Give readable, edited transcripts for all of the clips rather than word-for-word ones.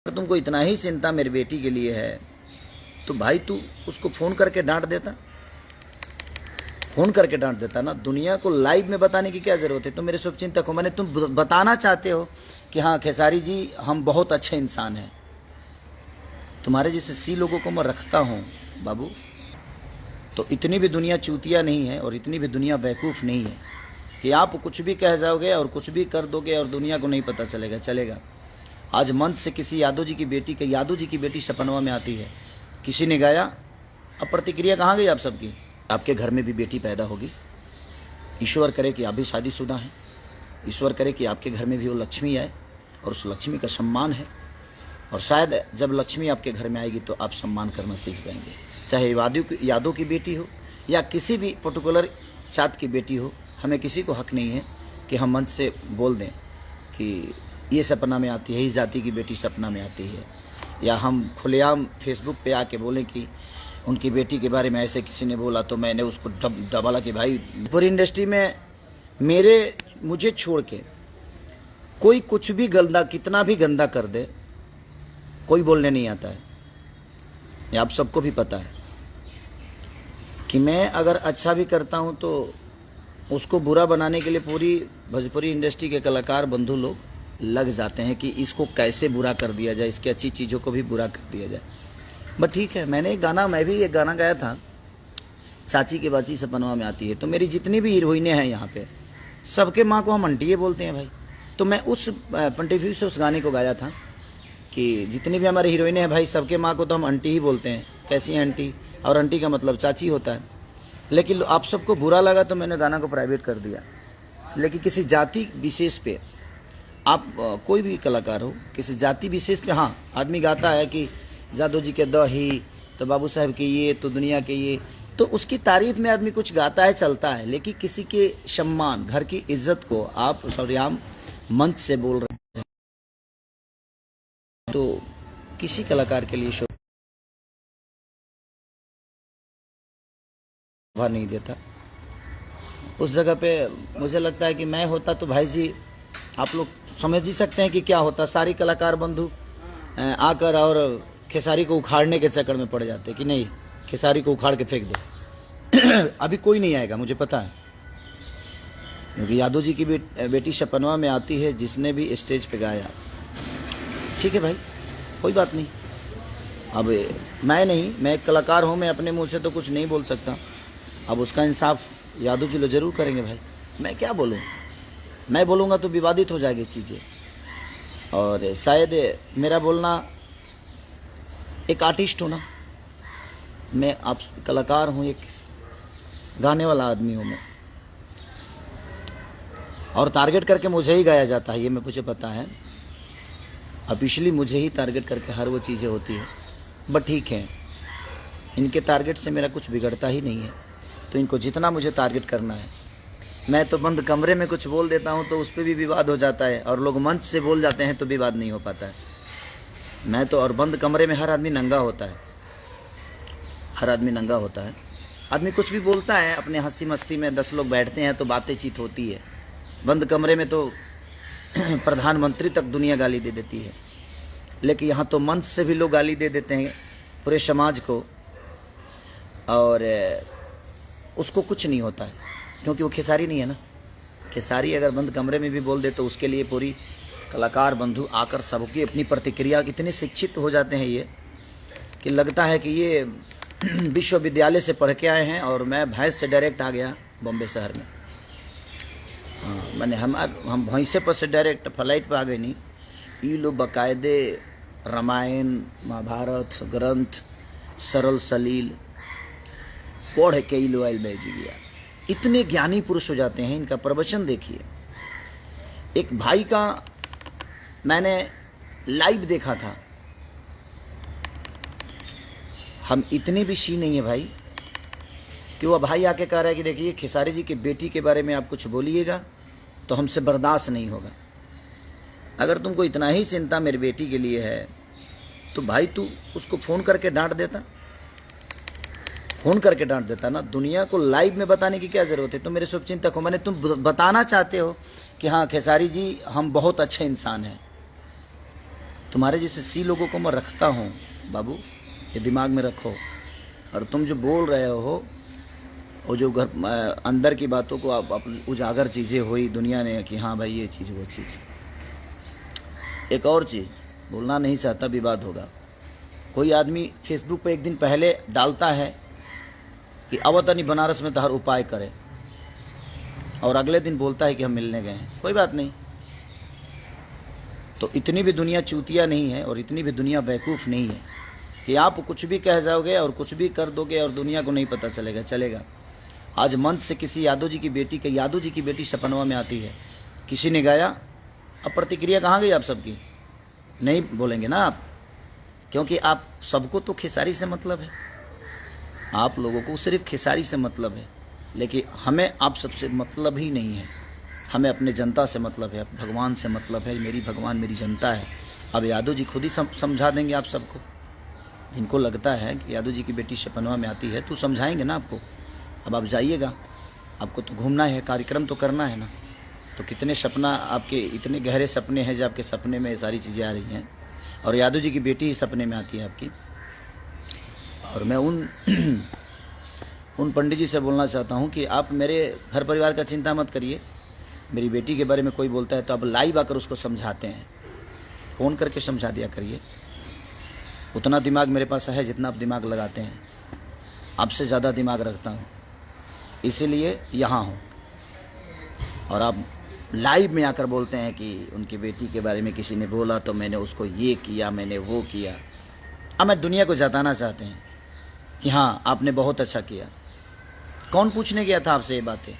अगर तुमको इतना ही चिंता मेरी बेटी के लिए है तो भाई तू उसको फोन करके डांट देता, फोन करके डांट देता ना। दुनिया को लाइव में बताने की क्या जरूरत है? तुम मेरे शुभचिंतक हो, मैंने तुम बताना चाहते हो कि हाँ खेसारी जी हम बहुत अच्छे इंसान हैं। तुम्हारे जैसे सी लोगों को मैं रखता हूँ बाबू, तो इतनी भी दुनिया चूतिया नहीं है और इतनी भी दुनिया बेवकूफ़ नहीं है कि आप कुछ भी कह जाओगे और कुछ भी कर दोगे और दुनिया को नहीं पता चलेगा। चलेगा आज मंच से किसी यादव जी की बेटी के, यादव जी की बेटी सपनवा में आती है, किसी ने गाया, अब प्रतिक्रिया कहाँ गई आप सबकी? आपके घर में भी बेटी पैदा होगी, ईश्वर करे कि आप भी शादीशुदा हैं, ईश्वर करे कि आपके घर में भी वो लक्ष्मी आए और उस लक्ष्मी का सम्मान है। और शायद जब लक्ष्मी आपके घर में आएगी तो आप सम्मान करना सीख जाएंगे। चाहे यादव की बेटी हो या किसी भी पर्टिकुलर जात की बेटी हो, हमें किसी को हक नहीं है कि हम मंच से बोल दें कि ये सपना में आती है, इस जाति की बेटी सपना में आती है, या हम खुलेआम फेसबुक पे आके बोलें कि उनकी बेटी के बारे में ऐसे किसी ने बोला तो मैंने उसको डबाला कि भाई पूरी इंडस्ट्री में मुझे छोड़ के कोई कुछ भी गंदा, कितना भी गंदा कर दे, कोई बोलने नहीं आता है। ये आप सबको भी पता है कि मैं अगर अच्छा भी करता हूं तो उसको बुरा बनाने के लिए पूरी भोजपुरी इंडस्ट्री के कलाकार बंधु लोग लग जाते हैं कि इसको कैसे बुरा कर दिया जाए, इसकी अच्छी चीज़ों को भी बुरा कर दिया जाए। बट ठीक है, मैं भी एक गाना गाया था, चाची के बाची सपनवा में आती है। तो मेरी जितनी भी हीरोइनें हैं यहाँ पे, सबके माँ को हम आंटी बोलते हैं भाई। तो मैं उस पॉइंट ऑफ व्यू से उस गाने को गाया था कि जितनी भी हमारी हीरोइनें हैं भाई, सबके माँ को तो हम आंटी ही बोलते हैं। कैसी हैं आंटी? और आंटी का मतलब चाची होता है। लेकिन आप सबको बुरा लगा तो मैंने गाना को प्राइवेट कर दिया। लेकिन किसी जाति विशेष पे, आप कोई भी कलाकार हो, किसी जाति विशेष पे हाँ आदमी गाता है कि जादव जी के दही, तो बाबू साहब के ये, तो दुनिया के ये, तो उसकी तारीफ में आदमी कुछ गाता है, चलता है। लेकिन किसी के सम्मान, घर की इज्जत को आप सरेआम मंच से बोल रहे हैं तो किसी कलाकार के लिए शोभा नहीं देता। उस जगह पे मुझे लगता है कि मैं होता तो भाई जी आप लोग समझ ही सकते हैं कि क्या होता। सारी कलाकार बंधु आकर और खेसारी को उखाड़ने के चक्कर में पड़ जाते कि नहीं खेसारी को उखाड़ के फेंक दो। अभी कोई नहीं आएगा, मुझे पता है, क्योंकि यादव जी की बेटी सपनवा में आती है, जिसने भी स्टेज पे गाया, ठीक है भाई, कोई बात नहीं। अब मैं एक कलाकार हूँ, मैं अपने मुंह से तो कुछ नहीं बोल सकता। अब उसका इंसाफ यादव जी लोग जरूर करेंगे भाई। मैं क्या बोलूँ, मैं बोलूँगा तो विवादित हो जाएगी चीज़ें। और शायद मेरा बोलना, एक आर्टिस्ट हूँ ना मैं, आप कलाकार हूँ, एक गाने वाला आदमी हूँ मैं, और टारगेट करके मुझे ही गाया जाता है, ये मुझे पता है। ऑफिशियली मुझे ही टारगेट करके हर वो चीज़ें होती है। बट ठीक है, इनके टारगेट से मेरा कुछ बिगड़ता ही नहीं है, तो इनको जितना मुझे टारगेट करना है। मैं तो बंद कमरे में कुछ बोल देता हूँ तो उस पर भी विवाद हो जाता है, और लोग मंच से बोल जाते हैं तो विवाद नहीं हो पाता है। मैं तो, और बंद कमरे में हर आदमी नंगा होता है, हर आदमी नंगा होता है। आदमी कुछ भी बोलता है अपने हंसी मस्ती में, 10 लोग बैठते हैं तो बातें चीत होती है। बंद कमरे में तो प्रधानमंत्री तक दुनिया गाली दे देती है, लेकिन यहाँ तो मंच से भी लोग गाली दे देते हैं पूरे समाज को, और उसको कुछ नहीं होता है, क्योंकि वो खेसारी नहीं है ना। खेसारी अगर बंद कमरे में भी बोल दे तो उसके लिए पूरी कलाकार बंधु आकर सबकी अपनी प्रतिक्रिया, इतने शिक्षित हो जाते हैं ये कि लगता है कि ये विश्वविद्यालय से पढ़ के आए हैं, और मैं भैंस से डायरेक्ट आ गया बॉम्बे शहर में। हाँ, मैंने हम भैंसे पर से डायरेक्ट फ्लाइट पर आ गए नहीं। ये लोग बाकायदे रामायण महाभारत ग्रंथ सरल सलील पढ़ के लो आयल बैज गया। इतने ज्ञानी पुरुष हो जाते हैं, इनका प्रवचन देखिए। एक भाई का मैंने लाइव देखा था, हम इतने भी सी नहीं है भाई कि वह भाई आके कह रहा है कि देखिए खेसारी जी की बेटी के बारे में आप कुछ बोलिएगा तो हमसे बर्दाश्त नहीं होगा। अगर तुमको इतना ही चिंता मेरी बेटी के लिए है तो भाई तू उसको फ़ोन करके डांट देता, फ़ोन करके डांट देता ना। दुनिया को लाइव में बताने की क्या ज़रूरत है? तुम मेरे शुभचिंतक हो, मैंने तुम बताना चाहते हो कि हाँ खेसारी जी हम बहुत अच्छे इंसान हैं। तुम्हारे जैसे सी लोगों को मैं रखता हूँ बाबू, ये दिमाग में रखो। और तुम जो बोल रहे हो वो जो घर अंदर की बातों को आप उजागर चीज़ें हुई दुनिया ने कि हाँ भाई ये चीज़ वो चीज़। एक और चीज़ बोलना नहीं चाहता, विवाद होगा। कोई आदमी फेसबुक पे एक दिन पहले डालता है कि अवतनी बनारस में तहर उपाय करे, और अगले दिन बोलता है कि हम मिलने गए हैं। कोई बात नहीं, तो इतनी भी दुनिया चूतिया नहीं है और इतनी भी दुनिया बेवकूफ़ नहीं है कि आप कुछ भी कह जाओगे और कुछ भी कर दोगे और दुनिया को नहीं पता चलेगा। चलेगा। आज मंच से किसी यादव जी की बेटी सपनवा में आती है, किसी ने गाया, अब प्रतिक्रिया कहाँ गई आप सबकी? नहीं बोलेंगे ना आप, क्योंकि आप सबको तो खेसारी से मतलब है, आप लोगों को सिर्फ खेसारी से मतलब है, लेकिन हमें आप सबसे मतलब ही नहीं है। हमें अपने जनता से मतलब है, भगवान से मतलब है। मेरी भगवान मेरी जनता है। अब यादव जी खुद ही समझा देंगे आप सबको। जिनको लगता है कि यादव जी की बेटी सपनवा में आती है तो समझाएंगे ना आपको। अब आप जाइएगा, आपको तो घूमना है, कार्यक्रम तो करना है ना। तो कितने सपना आपके, इतने गहरे सपने हैं जो आपके सपने में सारी चीज़ें आ रही हैं, और यादव जी की बेटी ही सपने में आती है आपकी। और मैं उन पंडित जी से बोलना चाहता हूं कि आप मेरे घर परिवार का चिंता मत करिए। मेरी बेटी के बारे में कोई बोलता है तो आप लाइव आकर उसको समझाते हैं, फ़ोन करके समझा दिया करिए। उतना दिमाग मेरे पास है जितना आप दिमाग लगाते हैं, आपसे ज़्यादा दिमाग रखता हूँ, इसीलिए यहाँ हूँ। और आप लाइव में आकर बोलते हैं कि उनकी बेटी के बारे में किसी ने बोला तो मैंने उसको ये किया, मैंने वो किया। अब मैं दुनिया को जताना चाहते हैं कि हाँ आपने बहुत अच्छा किया। कौन पूछने गया था आपसे ये बातें?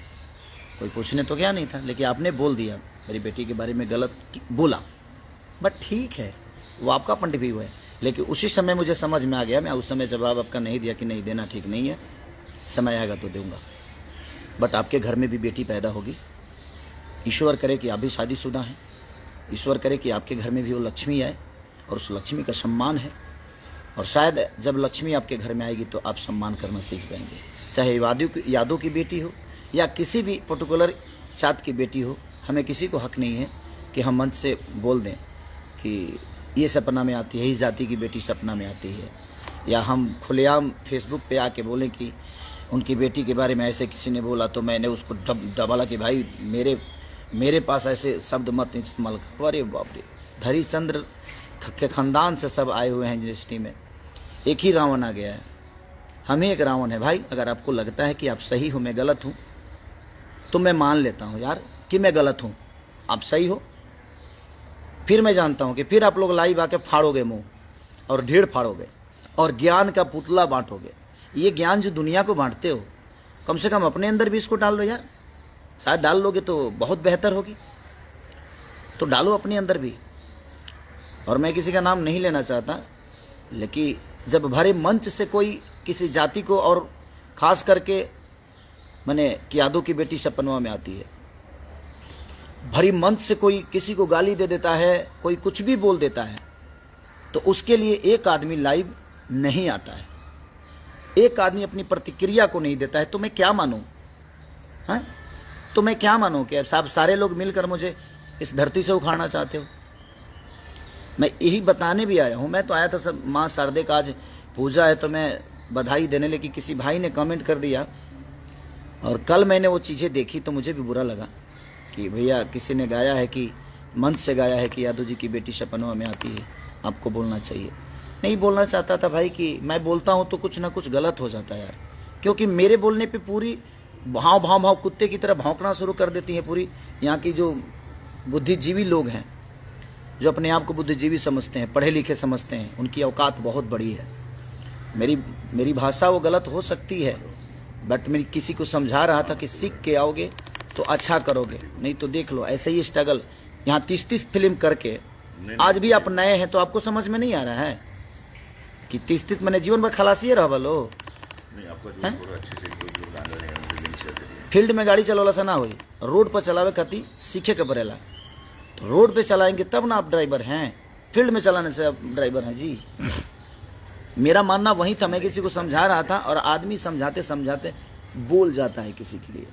कोई पूछने तो गया नहीं था, लेकिन आपने बोल दिया, मेरी बेटी के बारे में गलत बोला। बट ठीक है, वो आपका पॉइंट ऑफ व्यू है, लेकिन उसी समय मुझे समझ में आ गया। मैं उस समय जवाब आपका नहीं दिया कि नहीं देना ठीक नहीं है, समय आएगा तो दूंगा। बट आपके घर में भी बेटी पैदा होगी। ईश्वर करे कि आप भी शादीशुदा हैं, ईश्वर करे कि आपके घर में भी वो लक्ष्मी आए और उस लक्ष्मी का सम्मान है। और शायद जब लक्ष्मी आपके घर में आएगी तो आप सम्मान करना सीख जाएंगे। चाहे यादव की बेटी हो या किसी भी पर्टिकुलर जात की बेटी हो, हमें किसी को हक नहीं है कि हम मंच से बोल दें कि ये सपना में आती है, इस जाति की बेटी सपना में आती है, या हम खुलेआम फेसबुक पे आके बोलें कि उनकी बेटी के बारे में ऐसे किसी ने बोला तो मैंने उसको डबाला कि भाई मेरे पास ऐसे शब्द मत इस्तेमाल करो। अरे बाप रे, धरीचंद्र के खानदान से सब आए हुए हैं यूनिवर्सिटी में, एक ही रावण आ गया है, हम ही एक रावण है भाई। अगर आपको लगता है कि आप सही हो मैं गलत हूँ तो मैं मान लेता हूँ यार कि मैं गलत हूँ, आप सही हो। फिर मैं जानता हूँ कि फिर आप लोग लाइव आके फाड़ोगे मुंह और ढेर फाड़ोगे और ज्ञान का पुतला बांटोगे। ये ज्ञान जो दुनिया को बांटते हो, कम से कम अपने अंदर भी इसको डाल लो यार। शायद डाल लोगे तो बहुत बेहतर होगी, तो डालो अपने अंदर भी। और मैं किसी का नाम नहीं लेना चाहता, लेकिन जब भरे मंच से कोई किसी जाति को, और खास करके मैंने यादव की बेटी सपनवा में आती है, भरी मंच से कोई किसी को गाली दे देता है, कोई कुछ भी बोल देता है, तो उसके लिए एक आदमी लाइव नहीं आता है, एक आदमी अपनी प्रतिक्रिया को नहीं देता है, तो मैं क्या मानूं? हाँ, तो मैं क्या मानूं कि अब सारे लोग मिलकर मुझे इस धरती से उखाड़ना चाहते हो? मैं यही बताने भी आया हूं। मैं तो आया था सब माँ शारदे का आज पूजा है तो मैं बधाई देने, लेकिन किसी भाई ने कमेंट कर दिया, और कल मैंने वो चीज़ें देखी तो मुझे भी बुरा लगा कि भैया किसी ने गाया है कि मंच से गाया है कि यादव जी की बेटी सपनवा में आती है, आपको बोलना चाहिए। नहीं बोलना चाहता था भाई कि मैं बोलता हूँ तो कुछ ना कुछ गलत हो जाता है यार, क्योंकि मेरे बोलने पे पूरी भाव कुत्ते की तरह भौंकना शुरू कर देती है पूरी यहाँ की जो बुद्धिजीवी लोग हैं, जो अपने आप को बुद्धिजीवी समझते हैं, पढ़े लिखे समझते हैं, उनकी औकात बहुत बड़ी है। मेरी भाषा वो गलत हो सकती है, बट मैं किसी को समझा रहा था कि सीख के आओगे तो अच्छा करोगे, नहीं तो देख लो ऐसे ही स्ट्रगल। यहाँ 30 फिल्म करके आज भी आप नए हैं तो आपको समझ में नहीं आ रहा है कि 30 मैंने जीवन भर खलासी रहा बोलो। फील्ड में गाड़ी चलावला से ना हुई, रोड पर चलावे खाती सीखे के पड़ेला। तो रोड पे चलाएंगे तब ना आप ड्राइवर हैं, फील्ड में चलाने से आप ड्राइवर हैं जी। मेरा मानना वही था, मैं किसी को समझा रहा था और आदमी समझाते समझाते बोल जाता है किसी के लिए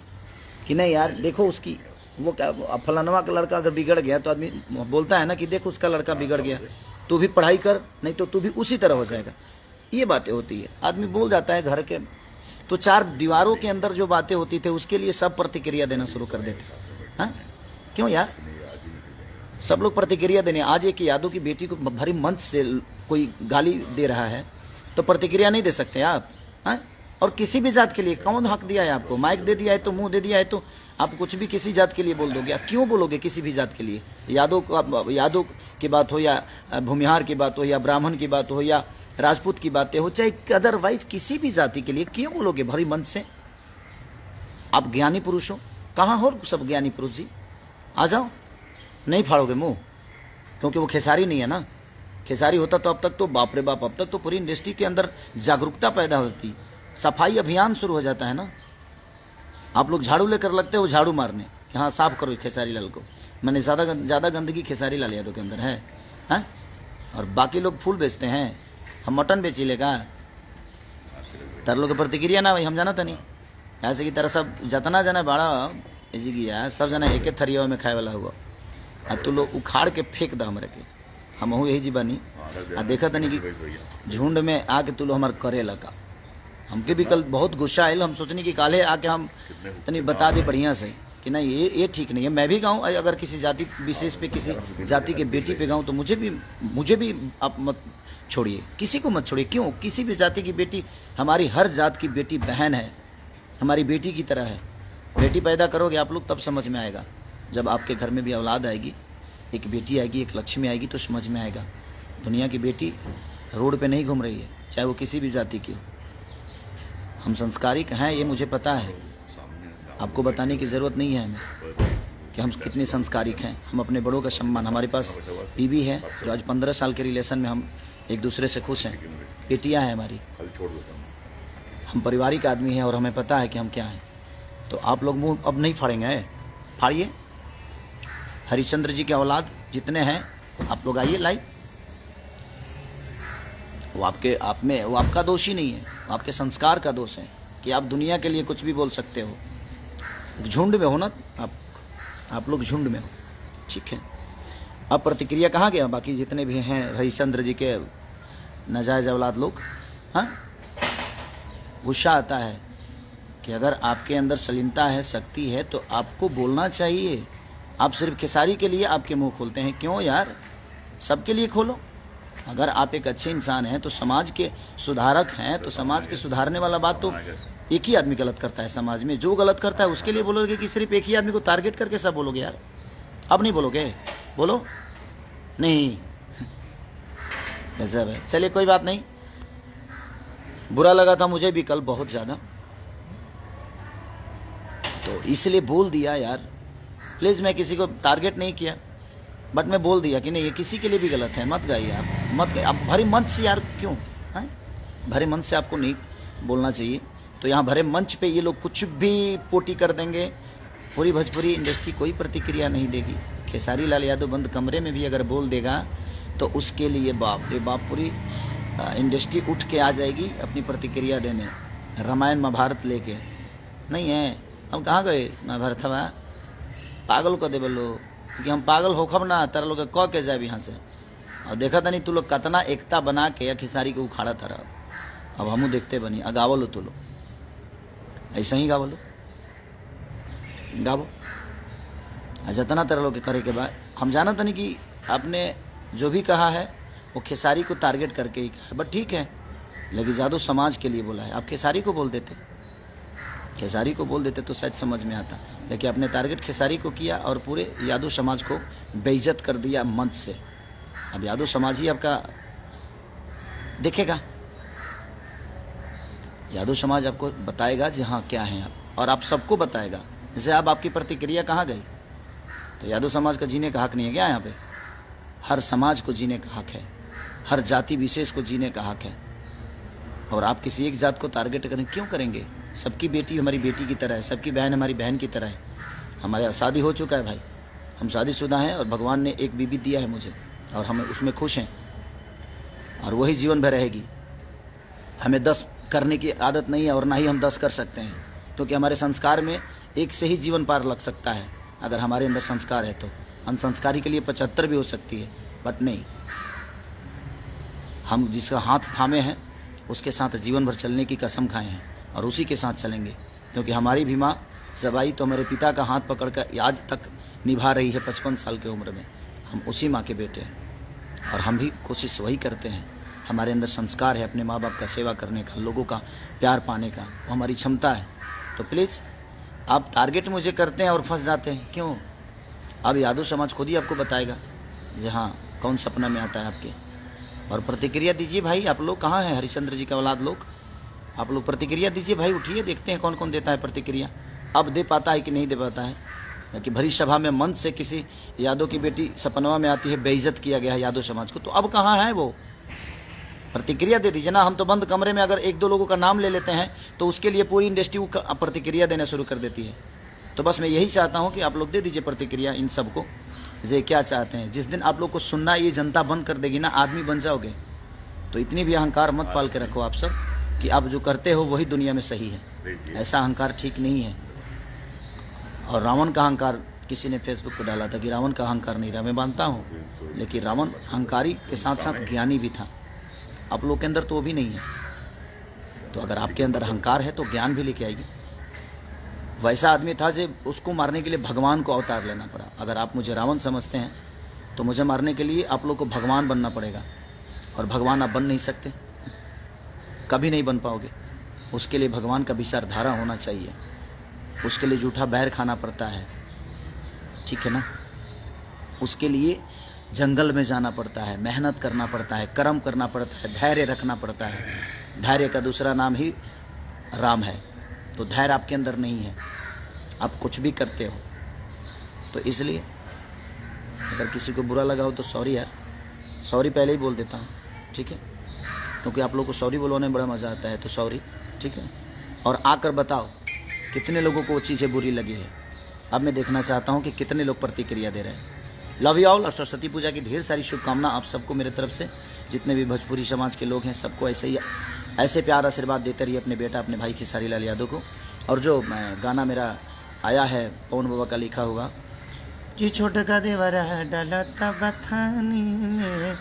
कि नहीं यार देखो उसकी वो क्या फलानवा का लड़का अगर बिगड़ गया तो आदमी बोलता है ना कि देखो उसका लड़का बिगड़ गया, तू भी पढ़ाई कर, नहीं तो तू भी उसी तरह हो जाएगा। ये बातें होती है, आदमी बोल जाता है घर के, तो चार दीवारों के अंदर जो बातें होती थी उसके लिए सब प्रतिक्रिया देना शुरू कर देते। हाँ क्यों यार, सब लोग प्रतिक्रिया देने। आज एक यादव की बेटी को भरी मंच से कोई गाली दे रहा है तो प्रतिक्रिया नहीं दे सकते आप? हाँ, और किसी भी जात के लिए कौन हक दिया है आपको? माइक दे दिया है तो, मुंह दे दिया है तो आप कुछ भी किसी जात के लिए बोल दोगे? क्यों बोलोगे किसी भी जात के लिए? यादव की बात हो या भूमिहार की बात हो या ब्राह्मण की बात हो या राजपूत की बातें हो, चाहे अदरवाइज किसी भी जाति के लिए क्यों बोलोगे भरी मंच से? आप ज्ञानी पुरुष हो, कहाँ हो सब ज्ञानी पुरुष जी? आ जाओ। नहीं फाड़ोगे मुंह, क्योंकि वो खेसारी नहीं है ना। खेसारी होता तो अब तक तो बाप रे बाप, अब तक तो पूरी इंडस्ट्री के अंदर जागरूकता पैदा होती, सफाई अभियान शुरू हो जाता है ना। आप लोग झाड़ू लेकर लगते हो झाड़ू मारने कि हाँ साफ करो खेसारी लाल को। मैंने ज़्यादा गंदगी खेसारी लाल यादव के अंदर है, हाँ? और बाकी लोग फूल बेचते हैं, हम मटन बेची लेगा। तर लोग प्रतिक्रिया ना भाई, हम जाना था नहीं ऐसे की तरह सब जतना जना बड़ा जी गया, सब जना एक थरिया में खाए वाला हुआ, आ तू लोग उखाड़ के फेंक द हमरे के। हम यही जी बनी आ देखा तनी कि झुंड में आके तू लोग हमार करे लगा। हमके भी कल बहुत गुस्सा आयल, हम सोचनी कि काले आके हम तनी बता दे बढ़िया से कि नहीं ये ठीक नहीं है। मैं भी गाऊँ, अगर किसी जाति विशेष पे, किसी जाति के बेटी पे गाऊँ तो मुझे भी आप मत छोड़िए, किसी को मत छोड़िए। क्यों? किसी भी जाति की बेटी, हमारी हर जात की बेटी बहन है, हमारी बेटी की तरह है। बेटी पैदा करोगे आप लोग तब समझ में आएगा, जब आपके घर में भी औलाद आएगी, एक बेटी आएगी, एक लक्ष्मी आएगी तो समझ में आएगा। दुनिया की बेटी रोड पे नहीं घूम रही है, चाहे वो किसी भी जाति की हो। हम संस्कारिक हैं, ये मुझे पता है, आपको बताने की ज़रूरत नहीं है हमें कि हम कितने संस्कारिक हैं। हम अपने बड़ों का सम्मान, हमारे पास बीवी है जो आज 15 साल के रिलेशन में हम एक दूसरे से खुश हैं, बेटियां हैं हमारी, हम पारिवारिक आदमी हैं और हमें पता है कि हम क्या हैं। तो आप लोग मुंह अब नहीं फाड़ेंगे, फाड़िए। हरिश्चंद्र जी के औलाद जितने हैं आप लोग आइए लाइव। वो आपका दोष ही नहीं है, वो आपके संस्कार का दोष है कि आप दुनिया के लिए कुछ भी बोल सकते हो। झुंड में हो ना आप लोग झुंड में हो, ठीक है। अब प्रतिक्रिया कहाँ गया? बाकी जितने भी हैं हरिश्चंद्र जी के नाजायज औलाद लोग, हाँ, गुस्सा आता है कि अगर आपके अंदर सलीमता है, शक्ति है तो आपको बोलना चाहिए। आप सिर्फ खेसारी के लिए आपके मुंह खोलते हैं, क्यों यार? सबके लिए खोलो। अगर आप एक अच्छे इंसान हैं तो समाज के सुधारक हैं, तो समाज के सुधारने वाला बात तो एक ही आदमी गलत करता है समाज में। जो गलत करता है उसके लिए बोलोगे कि सिर्फ एक ही आदमी को टारगेट करके सब बोलोगे? यार अब नहीं बोलोगे, बोलो नहीं गजब है। चलिए कोई बात नहीं, बुरा लगा था मुझे भी कल बहुत ज़्यादा, तो इसलिए बोल दिया यार। प्लीज़, मैं किसी को टारगेट नहीं किया, बट मैं बोल दिया कि नहीं ये किसी के लिए भी गलत है, मत गाइए आप, मत गाइए। आप भरे मंच से यार क्यों हैं? भरे मंच से आपको नहीं बोलना चाहिए। तो यहाँ भरे मंच पे ये लोग कुछ भी पोटी कर देंगे, पूरी भोजपुरी इंडस्ट्री कोई प्रतिक्रिया नहीं देगी। खेसारी लाल यादव बंद कमरे में भी अगर बोल देगा तो उसके लिए बाप रे बाप पूरी इंडस्ट्री उठ के आ जाएगी अपनी प्रतिक्रिया देने। रामायण महाभारत लेके नहीं है, हम कहाँ गए महाभारत? हवा पागल को दे बोलो कि हम पागल होखब ना, तारा लोग कह के जाए यहाँ से। और देखा था नहीं तू लोग कतना एकता बना के या खिसारी के उखाड़ा तारा। अब हमू देखते बनी, गावलो तू लोग ऐसा ही गावलो, गावो जतना तरह लोग करे के बाद। हम जाना था नहीं कि आपने जो भी कहा है वो खेसारी को टारगेट करके ही कहा है, बट ठीक है, लेकिन जादू समाज के लिए बोला है। आप खेसारी को बोल देते, खेसारी को बोल देते तो शायद समझ में आता, लेकिन आपने टारगेट खेसारी को किया और पूरे यादव समाज को बेइज्जत कर दिया मंच से। अब यादव समाज ही आपका देखेगा, यादव समाज आपको बताएगा जी हाँ क्या है आप, और आप सबको बताएगा। जैसे अब आपकी प्रतिक्रिया कहाँ गई? तो यादव समाज का जीने का हक नहीं है क्या यहाँ पे? हर समाज को जीने का हक है, हर जाति विशेष को जीने का हक है। और आप किसी एक जात को टारगेट करें क्यों करेंगे? सबकी बेटी हमारी बेटी की तरह है, सबकी बहन हमारी बहन की तरह है। हमारा शादी हो चुका है भाई, हम शादीशुदा हैं और भगवान ने एक बीबी दिया है मुझे और हम उसमें खुश हैं और वही जीवन भर रहेगी। हमें 10 करने की आदत नहीं है और ना ही हम 10 कर सकते हैं, क्योंकि हमारे संस्कार में एक से ही जीवन पार लग सकता है अगर हमारे अंदर संस्कार है। तो अनसंस्कारी के लिए 75 भी हो सकती है, बट नहीं, हम जिसका हाथ थामे हैं उसके साथ जीवन भर चलने की कसम खाए हैं और उसी के साथ चलेंगे, क्योंकि हमारी भी माँ जबाई तो हमारे पिता का हाथ पकड़कर आज तक निभा रही है 55 साल की उम्र में। हम उसी माँ के बेटे हैं और हम भी कोशिश वही करते हैं। हमारे अंदर संस्कार है अपने माँ बाप का सेवा करने का, लोगों का प्यार पाने का, वो हमारी क्षमता है। तो प्लीज़ आप टारगेट मुझे करते हैं और फंस जाते हैं क्यों? अब यादव समाज खुद ही आपको बताएगा जी हाँ कौन सपना में आता है आपके। और प्रतिक्रिया दीजिए भाई, आप लोग कहाँ हैं हरिश्चंद्र जी का औलाद लोग, आप लोग प्रतिक्रिया दीजिए भाई, उठिए देखते हैं कौन कौन देता है प्रतिक्रिया। अब दे पाता है कि नहीं दे पाता है, कि भरी सभा में मंच से किसी यादव की बेटी सपनवा में आती है, बेइज्जत किया गया है यादव समाज को, तो अब कहाँ है वो? प्रतिक्रिया दे दीजिए ना। हम तो बंद कमरे में अगर एक दो लोगों का नाम ले लेते हैं तो उसके लिए पूरी इंडस्ट्री प्रतिक्रिया देना शुरू कर देती है। तो बस मैं यही चाहता हूँ कि आप लोग दे दीजिए प्रतिक्रिया इन सबको, जे क्या चाहते हैं। जिस दिन आप लोग को सुनना ये जनता बंद कर देगी ना, आदमी बन जाओगे। तो इतनी भी अहंकार मत पाल के रखो आप सब कि आप जो करते हो वही दुनिया में सही है। ऐसा अहंकार ठीक नहीं है। और रावण का अहंकार किसी ने फेसबुक पर डाला था कि रावण का अहंकार नहीं रहा, मैं मानता हूँ, लेकिन रावण अहंकारी के साथ साथ ज्ञानी भी था। आप लोग के अंदर तो वो भी नहीं है। तो अगर आपके अंदर अहंकार है तो ज्ञान भी लेके आएगी। वैसा आदमी था जो उसको मारने के लिए भगवान को अवतार लेना पड़ा। अगर आप मुझे रावण समझते हैं तो मुझे मारने के लिए आप लोग को भगवान बनना पड़ेगा, और भगवान आप बन नहीं सकते, कभी नहीं बन पाओगे। उसके लिए भगवान का विचारधारा होना चाहिए, उसके लिए जूठा बैर खाना पड़ता है, ठीक है ना। उसके लिए जंगल में जाना पड़ता है, मेहनत करना पड़ता है, कर्म करना पड़ता है, धैर्य रखना पड़ता है। धैर्य का दूसरा नाम ही राम है। तो धैर्य आपके अंदर नहीं है, आप कुछ भी करते हो। तो इसलिए अगर किसी को बुरा लगा हो तो सॉरी यार, सॉरी पहले ही बोल देता हूँ, ठीक है, क्योंकि आप लोगों को सॉरी बोलवाने में बड़ा मज़ा आता है। तो सॉरी, ठीक है। और आकर बताओ कितने लोगों को वो चीज़ें बुरी लगी है। अब मैं देखना चाहता हूँ कि कितने लोग प्रतिक्रिया दे रहे हैं। Love you all. और सरस्वती पूजा की ढेर सारी शुभकामना आप सबको मेरे तरफ से। जितने भी भोजपुरी समाज के लोग हैं सबको ऐसे प्यार आशीर्वाद देते रहिए अपने बेटा अपने भाई खेसारी लाल यादव को। और जो गाना मेरा आया है पवन बाबा का लिखा हुआ, जी छोटा का देवरा डाला था बथानी में,